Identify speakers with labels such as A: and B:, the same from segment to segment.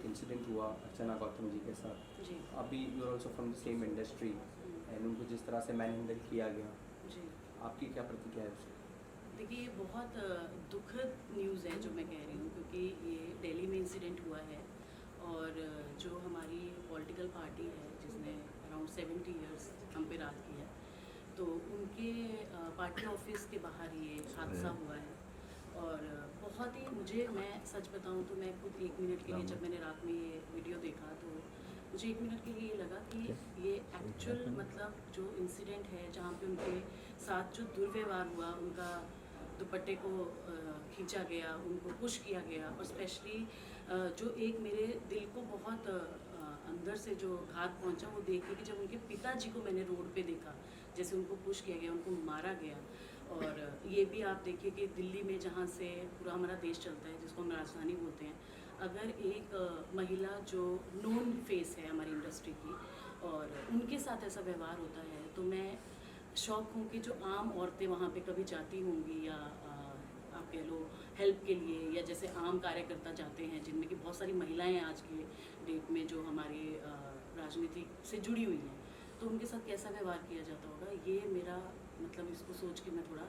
A: Incident हुआ अर्चना गौतम जी के साथ,
B: जी
A: अभी you are also from the same industry and उनको जिस तरह से मैन हैंडल किया गया,
B: जी।
A: आपकी क्या प्रतिक्रिया है उससे?
B: देखिए ये बहुत दुखद न्यूज़ है जो मैं कह रही हूँ, क्योंकि ये दिल्ली में इंसिडेंट हुआ है और जो हमारी पॉलिटिकल पार्टी है जिसने अराउंड 70 इयर्स हम पे राज किया है, तो उनके पार्टी ऑफिस के बाहर ये हादसा हुआ है। और बहुत ही मैं सच बताऊं तो मैं खुद 1 मिनट के लिए, जब मैंने रात में ये वीडियो देखा, तो मुझे 1 मिनट के लिए ये लगा कि ये एक्चुअल मतलब जो इंसिडेंट है जहाँ पे उनके साथ जो दुर्व्यवहार हुआ, उनका दुपट्टे को खींचा गया, उनको पुश किया गया, और स्पेशली जो एक मेरे दिल को बहुत अंदर से जो घात पहुंचा वो देख के कि जब उनके पिताजी को मैंने रोड पे देखा, जैसे उनको पुश किया गया, उनको मारा गया। और ये भी आप देखिए कि दिल्ली में जहाँ से पूरा हमारा देश चलता है, जिसको हम राजधानी बोलते हैं, अगर एक महिला जो नोन फेस है हमारी इंडस्ट्री की और उनके साथ ऐसा व्यवहार होता है, तो मैं शौक हूँ कि जो आम औरतें वहाँ पे कभी जाती होंगी या आप कह लो हेल्प के लिए, या जैसे आम कार्यकर्ता जाते हैं जिनमें कि बहुत सारी महिलाएं हैं आज के डेट में जो हमारी राजनीति से जुड़ी हुई हैं, तो उनके साथ कैसा व्यवहार किया जाता होगा, ये मेरा मतलब इसको सोच के मैं थोड़ा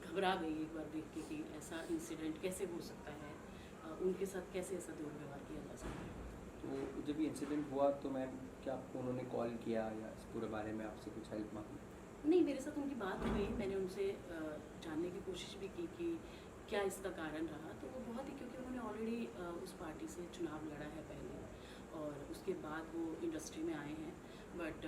B: घबरा गई एक बार देख के कि ऐसा इंसिडेंट कैसे हो सकता है, उनके साथ कैसे ऐसा दुर्व्यवहार किया जा सकता है।
A: तो जब ये इंसिडेंट हुआ तो मैम क्या आपको उन्होंने कॉल किया या इस पूरे बारे में आपसे कुछ हेल्प मांगी?
B: नहीं, मेरे साथ उनकी बात हुई, मैंने उनसे जानने की कोशिश भी की कि क्या इसका कारण रहा, तो वो बहुत ही, क्योंकि उन्होंने ऑलरेडी उस पार्टी से चुनाव लड़ा है पहले और उसके बाद वो इंडस्ट्री में आए हैं, बट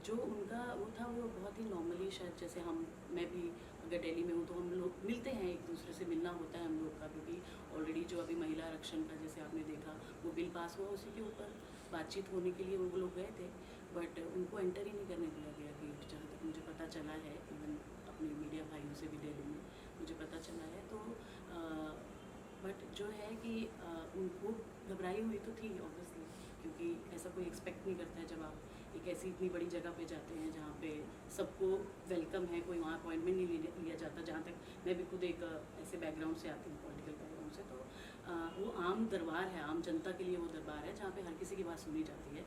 B: जो उनका वो था वो बहुत ही नॉर्मली, शायद जैसे मैं भी अगर दिल्ली में हूँ तो हम लोग मिलते हैं, एक दूसरे से मिलना होता है हम लोग का, क्योंकि ऑलरेडी जो अभी महिला आरक्षण का जैसे आपने देखा वो बिल पास हुआ, उसी के ऊपर बातचीत होने के लिए वो लोग गए थे, बट उनको एंटर ही नहीं करने दिया गया गेट, जहाँ तक मुझे पता चला है। इवन अपने मीडिया भाइयों से भी दिल्ली में मुझे पता चला है, तो बट जो है कि उनको घबराई हुई तो थी ऑब्वियसली, क्योंकि ऐसा कोई एक्सपेक्ट नहीं करता है जब आप एक ऐसी इतनी बड़ी जगह पे जाते हैं जहाँ पे सबको वेलकम है, कोई वहाँ अपॉइंटमेंट नहीं लिया जाता। जहाँ तक मैं भी खुद एक ऐसे बैकग्राउंड से आती हूँ, पॉलिटिकल बैकग्राउंड से, तो वो आम दरबार है, आम जनता के लिए वो दरबार है जहाँ पे हर किसी की बात सुनी जाती है।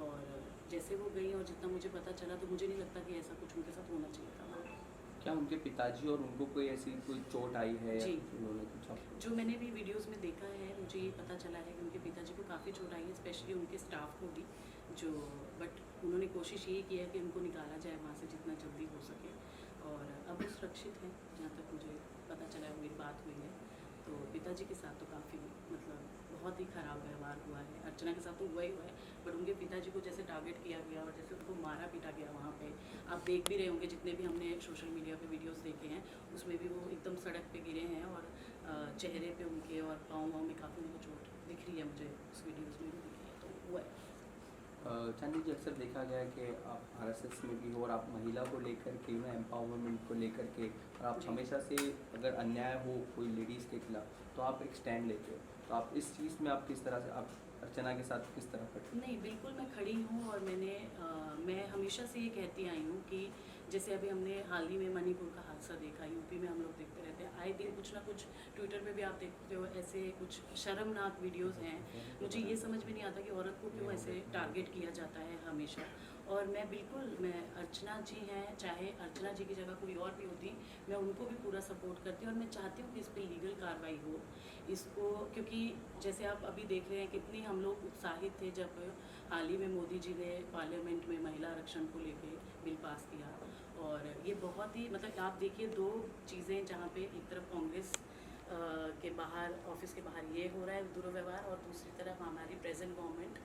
B: और जैसे वो गई और जितना मुझे पता चला, तो मुझे नहीं लगता कि ऐसा कुछ उनके साथ होना चाहिए था।
A: क्या उनके पिताजी और उनको कोई ऐसी कोई चोट आई है?
B: जी,
A: उन्होंने कुछ आपको?
B: जो मैंने भी वीडियोस में देखा है, मुझे ये पता चला है कि उनके पिताजी को काफ़ी चोट आई है, स्पेशली उनके स्टाफ को भी, जो बट उन्होंने कोशिश ये की है कि उनको निकाला जाए वहाँ से जितना जल्दी हो सके, और अब वो सुरक्षित हैं जहाँ तक मुझे पता चला है, मेरी बात हुई है। तो पिताजी के साथ तो काफ़ी मतलब बहुत ही ख़राब व्यवहार हुआ है, अर्चना के साथ तो हुआ ही हुआ है, बट उनके पिताजी को जैसे टारगेट किया गया और जैसे उनको मारा पीटा गया वहाँ पे, आप देख भी रहे होंगे, जितने भी हमने सोशल मीडिया पे वीडियोस देखे हैं उसमें भी वो एकदम सड़क पे गिरे हैं, और चेहरे पे उनके और पाँव में काफ़ी उनको चोट दिख रही है, मुझे उस वीडियोज़ में भी दिख रही है, तो हुआ है।
A: चांदी जी, अक्सर देखा गया है कि आप आरएसएस में भी हो और आप महिला को लेकर के एम्पावरमेंट को लेकर के, और आप हमेशा से अगर अन्याय हो कोई लेडीज़ के खिलाफ तो आप एक स्टैंड लेते हो, तो आप इस चीज़ में आप किस तरह से आप अर्चना के साथ किस तरह खड़े?
B: नहीं, बिल्कुल मैं खड़ी हूँ, और मैं हमेशा से ये कहती आई हूँ कि जैसे अभी हमने हाल ही में मणिपुर का हादसा देखा, यूपी में हम लोग देखते रहते हैं, आए दिन कुछ ना कुछ ट्विटर पे भी आप देखते हो, ऐसे कुछ शर्मनाक वीडियोस हैं। मुझे ये समझ में नहीं आता कि औरत को क्यों ऐसे टारगेट किया जाता है हमेशा। और मैं अर्चना जी हैं, चाहे अर्चना जी की जगह कोई और भी होती, मैं उनको भी पूरा सपोर्ट करती हूँ, और मैं चाहती हूँ कि इस पर लीगल कार्रवाई हो इसको, क्योंकि जैसे आप अभी देख रहे हैं कितनी हम लोग उत्साहित थे जब हाल ही में मोदी जी ने पार्लियामेंट में महिला आरक्षण को लेके बिल पास किया, और ये बहुत ही मतलब आप देखिए दो चीज़ें जहाँ पे एक तरफ कांग्रेस के बाहर, ऑफिस के बाहर ये हो रहा है दुर्व्यवहार, और दूसरी तरफ हमारी प्रेजेंट गवर्नमेंट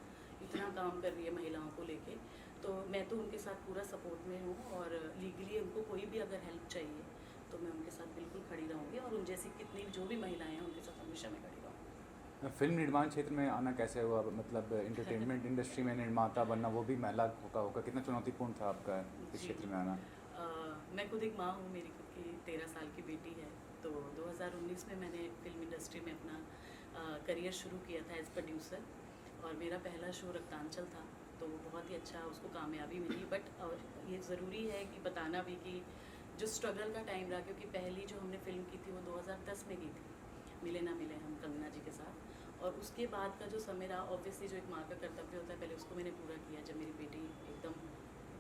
B: इतना काम कर रही है महिलाओं को लेके, तो मैं तो उनके साथ पूरा सपोर्ट में हूँ, और लीगली उनको कोई भी अगर हेल्प चाहिए तो मैं उनके साथ बिल्कुल खड़ी रहूँगी, और उन जैसी कितनी जो भी महिलाएं हैं उनके साथ हमेशा मैं खड़ी रहूँगी।
C: फिल्म निर्माण क्षेत्र में आना कैसे हुआ, मतलब एंटरटेनमेंट इंडस्ट्री में निर्माता बनना, वो भी महिला का होगा, कितना चुनौतीपूर्ण था आपका इस क्षेत्र में आना?
B: मैं खुद एक माँ हूँ, मेरी खुद की 13 साल की बेटी है, तो 2019 में मैंने फिल्म इंडस्ट्री में अपना करियर शुरू किया था एज प्रोड्यूसर, और मेरा पहला शो रक्तांचल था, तो वो बहुत ही अच्छा उसको कामयाबी मिली। बट ये ज़रूरी है कि बताना भी कि जो स्ट्रगल का टाइम रहा, क्योंकि पहली जो हमने फिल्म की थी वो 2010 में की थी, मिले ना मिले हम कंगना जी के साथ, और उसके बाद का जो समय रहा, ऑब्वियसली जो एक माँ का कर्तव्य होता है पहले उसको मैंने पूरा किया। जब मेरी बेटी एकदम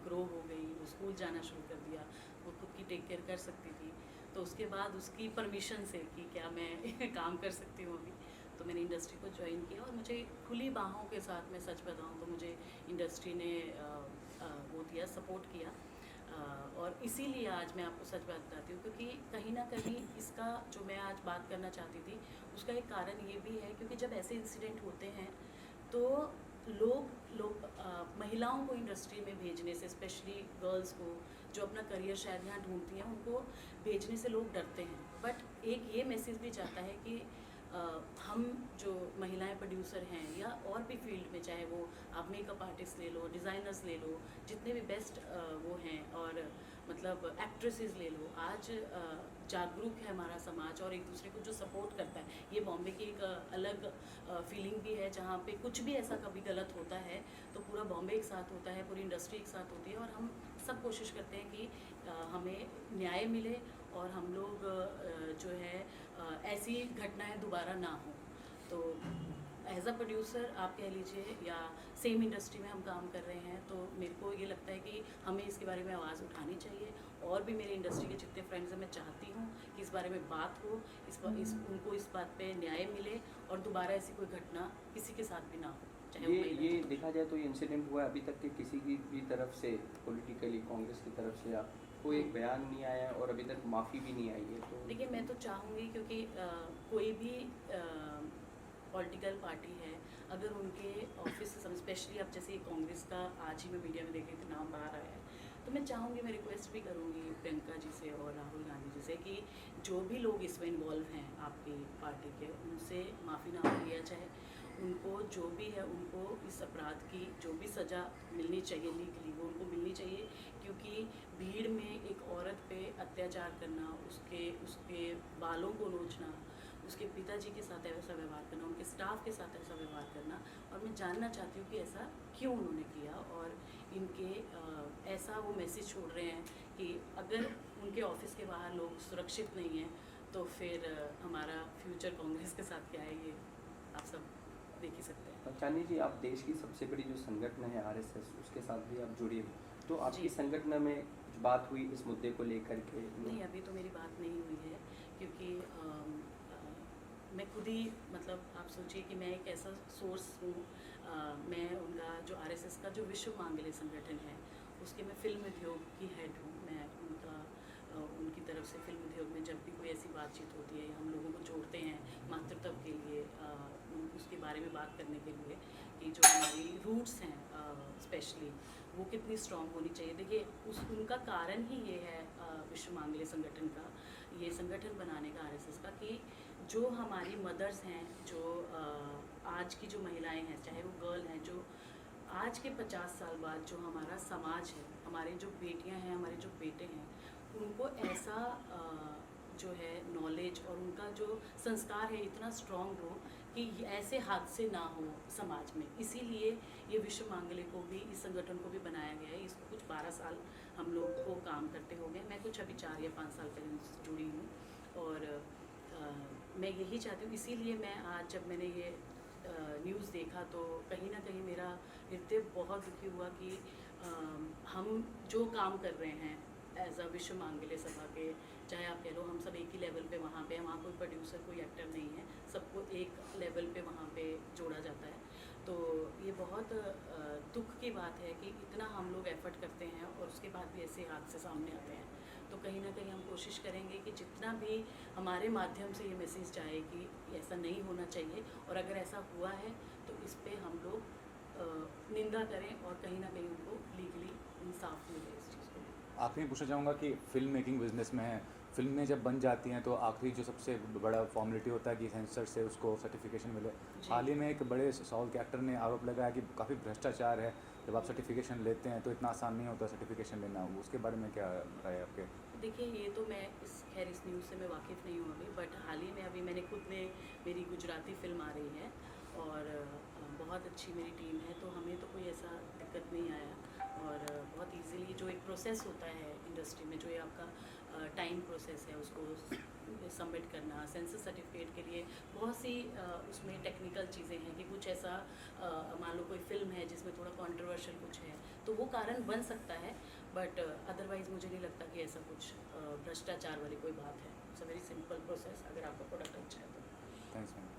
B: ग्रो हो गई, वो स्कूल जाना शुरू कर दिया, वो खुद की टेक केयर कर सकती थी, तो उसके बाद उसकी परमिशन से कि क्या मैं काम कर सकती हूँ अभी, तो मैंने इंडस्ट्री को ज्वाइन किया। और मुझे खुली बाहों के साथ, मैं सच बताऊँ तो मुझे इंडस्ट्री ने वो दिया, सपोर्ट किया। और इसीलिए आज मैं आपको सच बात बताती हूँ, क्योंकि कहीं ना कहीं इसका जो मैं आज बात करना चाहती थी उसका एक कारण ये भी है, क्योंकि जब ऐसे इंसिडेंट होते हैं तो लोग महिलाओं को इंडस्ट्री में भेजने से, स्पेशली गर्ल्स को जो अपना करियर शायद यहाँ ढूंढती हैं, उनको भेजने से लोग डरते हैं। बट एक ये मैसेज भी जाता है कि हम जो महिलाएं प्रोड्यूसर हैं या और भी फील्ड में, चाहे वो आप मेकअप आर्टिस्ट ले लो, डिज़ाइनर्स ले लो, जितने भी बेस्ट वो हैं, और मतलब एक्ट्रेसेस ले लो, आज जागरूक है हमारा समाज और एक दूसरे को जो सपोर्ट करता है। ये बॉम्बे की एक अलग फीलिंग भी है, जहाँ पे कुछ भी ऐसा कभी गलत होता है तो पूरा बॉम्बे एक साथ होता है, पूरी इंडस्ट्री एक साथ होती है, और हम सब कोशिश करते हैं कि हमें न्याय मिले और हम लोग जो है ऐसी घटनाएं दोबारा ना हो। तो एज अ प्रोड्यूसर आप कह लीजिए, या सेम इंडस्ट्री में हम काम कर रहे हैं, तो मेरे को ये लगता है कि हमें इसके बारे में आवाज़ उठानी चाहिए। और भी मेरे इंडस्ट्री के जितने फ्रेंड्स हैं, मैं चाहती हूँ कि इस बारे में बात हो, उनको इस बात पे न्याय मिले और दोबारा ऐसी कोई घटना किसी के साथ भी ना हो, चाहे वो महिला
A: ये
B: हो।
A: देखा जाए तो ये इंसिडेंट हुआ है, अभी तक के किसी की भी तरफ से पॉलिटिकली कांग्रेस की तरफ से या कोई एक बयान नहीं आया और अभी तक माफ़ी भी नहीं आई है। तो
B: देखिए, मैं तो चाहूँगी, क्योंकि कोई भी पॉलिटिकल पार्टी है, अगर उनके ऑफिस से, स्पेशली अब जैसे कांग्रेस का आज ही मैं मीडिया में देख रही थी, नाम बाहर आया है, तो मैं चाहूँगी, मैं रिक्वेस्ट भी करूँगी प्रियंका जी से और राहुल गांधी जी से कि जो भी लोग इसमें इन्वॉल्व हैं आपकी पार्टी के, उनसे माफ़ीनामा लिया जाए। उनको जो भी है, उनको इस अपराध की जो भी सज़ा मिलनी चाहिए लीगली, वो उनको मिलनी चाहिए। क्योंकि भीड़ में एक औरत पे अत्याचार करना, उसके बालों को नोचना, उसके पिताजी के साथ ऐसा व्यवहार करना, उनके स्टाफ के साथ ऐसा व्यवहार करना, और मैं जानना चाहती हूँ कि ऐसा क्यों उन्होंने किया, और इनके ऐसा वो मैसेज छोड़ रहे हैं कि अगर उनके ऑफिस के बाहर लोग सुरक्षित नहीं हैं, तो फिर हमारा फ्यूचर कांग्रेस के साथ क्या है, ये आप सब देख ही सकते हैं।
A: चांदनी जी, आप देश की सबसे बड़ी जो संगठन है आरएसएस, उसके साथ भी आप जुड़ी हो, तो आपकी
B: जी।
A: संगठन में कुछ बात हुई इस मुद्दे को लेकर के?
B: नहीं, अभी तो मेरी बात नहीं हुई है, क्योंकि मैं खुद ही, मतलब आप सोचिए कि मैं एक ऐसा सोर्स हूँ, मैं उनका जो आरएसएस का जो विश्व मांगल्य संगठन है, उसके मैं फिल्म उद्योग की हेड हूँ। मैं उनकी तरफ से फिल्म उद्योग में जब भी कोई ऐसी बातचीत होती है, हम लोगों को जोड़ते हैं मातृत्व के लिए, उसके बारे में बात करने के लिए कि जो हमारी रूट्स हैं स्पेशली वो कितनी स्ट्रॉन्ग होनी चाहिए। देखिए, उनका कारण ही ये है, विश्व मांगल्य संगठन का, ये संगठन बनाने का आरएसएस का, कि जो हमारी मदर्स हैं, जो आज की जो महिलाएं हैं, चाहे वो गर्ल हैं, जो आज के 50 साल बाद जो हमारा समाज है, हमारे जो बेटियां हैं, हमारे जो बेटे हैं, उनको ऐसा जो है नॉलेज और उनका जो संस्कार है इतना स्ट्रॉन्ग हो कि ऐसे हादसे ना हो समाज में। इसीलिए ये विश्व मांगल्य को भी, इस संगठन को भी बनाया गया है। इसको कुछ 12 साल हम लोग को काम करते हो गए। मैं कुछ अभी 4 या 5 साल पहले जुड़ी हूँ, और मैं यही चाहती हूँ। इसीलिए मैं आज जब मैंने ये न्यूज़ देखा तो कहीं ना कहीं मेरा हृदय बहुत दुखी हुआ कि हम जो काम कर रहे हैं एज अ विश्व मांगल्य सभा के, चाहे आप कह लो हम सब एक ही लेवल पे वहाँ पे, वहाँ कोई प्रोड्यूसर कोई एक्टर नहीं है, सबको एक लेवल पे वहाँ पे जोड़ा जाता है। तो ये बहुत दुख की बात है कि इतना हम लोग एफर्ट करते हैं और उसके बाद भी ऐसे हादसे सामने आते हैं। तो कहीं ना कहीं हम कोशिश करेंगे कि जितना भी हमारे माध्यम से ये मैसेज जाए कि ऐसा नहीं होना चाहिए, और अगर ऐसा हुआ है तो इस पर हम लोग निंदा करें और कहीं ना कहीं उनको लीगली इंसाफ मिले इस चीज़ को।
C: आखिरी पूछना चाहूँगा कि फिल्म मेकिंग बिजनेस में है, फिल्में जब बन जाती हैं तो आखिरी जो सबसे बड़ा फॉर्मेलिटी होता है कि सेंसर से उसको सर्टिफिकेशन मिले। हाल ही में एक बड़े साउथ के एक्टर ने आरोप लगाया कि काफ़ी भ्रष्टाचार है, जब आप सर्टिफिकेशन लेते हैं तो इतना आसान नहीं होता सर्टिफिकेशन लेना। उसके बारे में क्या राय है आपके?
B: देखिए, ये तो मैं खैर इस न्यूज़ से मैं वाकिफ़ नहीं हूँ अभी, बट हाल ही में अभी मैंने खुद ने, मेरी गुजराती फिल्म आ रही है और बहुत अच्छी मेरी टीम है, तो हमें तो कोई ऐसा दिक्कत नहीं आया, और बहुत इजीली जो एक प्रोसेस होता है इंडस्ट्री में, जो ये आपका टाइम प्रोसेस है, उसको सबमिट करना, सेंसस सर्टिफिकेट के लिए बहुत सी उसमें टेक्निकल चीज़ें हैं कि कुछ ऐसा मान लो कोई फिल्म है जिसमें थोड़ा कंट्रोवर्शियल कुछ है तो वो कारण बन सकता है, बट अदरवाइज़ मुझे नहीं लगता कि ऐसा कुछ भ्रष्टाचार वाली कोई बात है। It's a very simple process अगर आपका प्रोडक्ट अच्छा है तो।
C: Thanks ma'am.